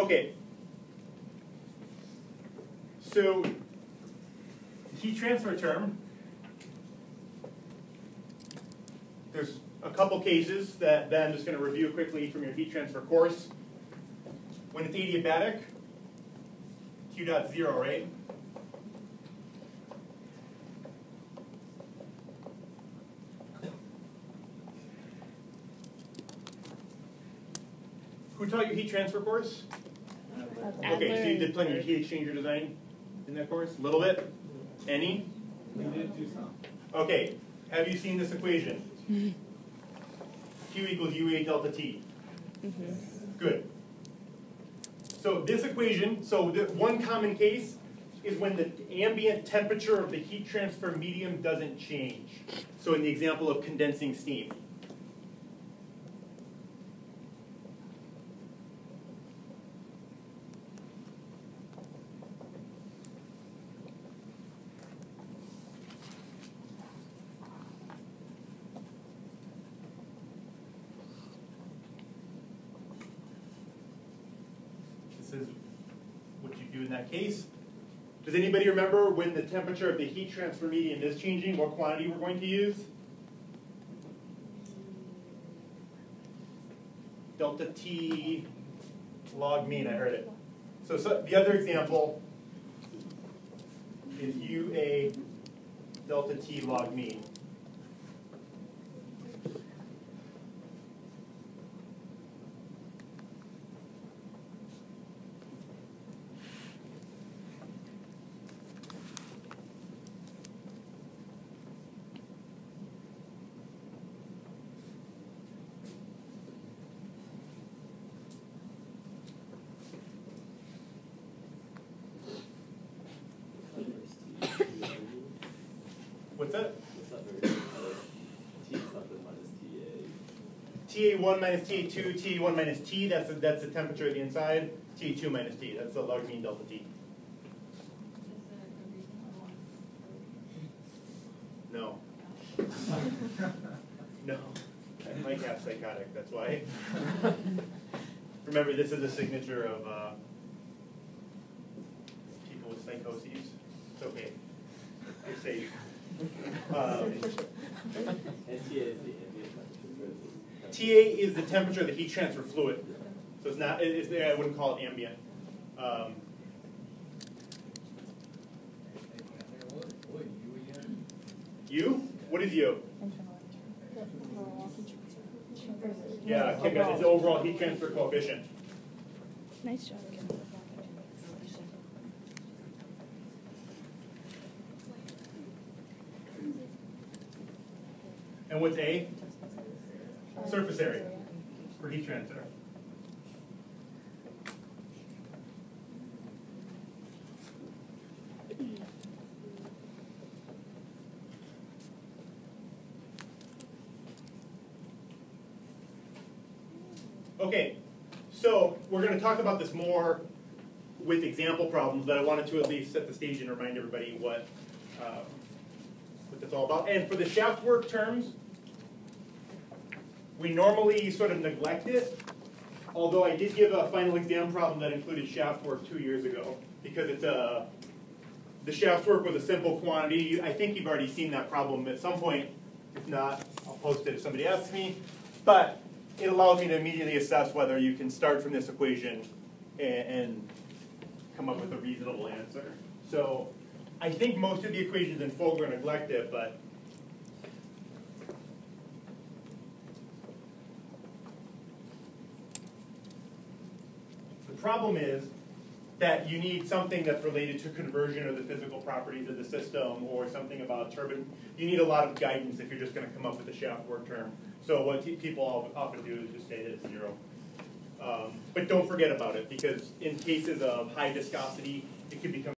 Okay. So, heat transfer term, there's a couple cases that I'm just going to review quickly from your heat transfer course. When it's adiabatic, Q dot 0, right? Who taught your heat transfer course? Okay, so you did plenty of heat exchanger design in that course? A little bit? Any? We did do some. Okay, have you seen this equation? Q equals UA delta T. Good. So this equation, so the one common case is when the ambient temperature of the heat transfer medium doesn't change. So in the example of condensing steam. This is what you do in that case. Does anybody remember when the temperature of the heat transfer medium is changing, what quantity we're going to use? Delta T log mean, I heard it. So the other example is UA delta T log mean. What's that? TA1 minus TA2, TA1 minus T, that's the temperature of the inside. TA2 minus T, that's the log mean delta T. No. No. I might have psychotic, that's why. Remember, this is a signature of people with psychoses. It's okay. You're safe. TA is the temperature of the heat transfer fluid. So it's not, I wouldn't call it ambient. U? What is U? Yeah, it's the overall heat transfer coefficient. Nice job. And what's A? Surface area for heat transfer. Okay, so we're going to talk about this more with example problems, but I wanted to at least set the stage and remind everybody what that's all about. And for the shaft work terms, we normally sort of neglect it, although I did give a final exam problem that included shaft work 2 years ago, because it's the shaft work was a simple quantity. I think you've already seen that problem at some point. If not, I'll post it if somebody asks me. But it allows me to immediately assess whether you can start from this equation and come up with a reasonable answer. So I think most of the equations in Fogler neglect it, but the problem is that you need something that's related to conversion of the physical properties of the system or something about turbine. You need a lot of guidance if you're just going to come up with a shaft work term. So what people often do is just say that it's 0. But don't forget about it, because in cases of high viscosity, it can become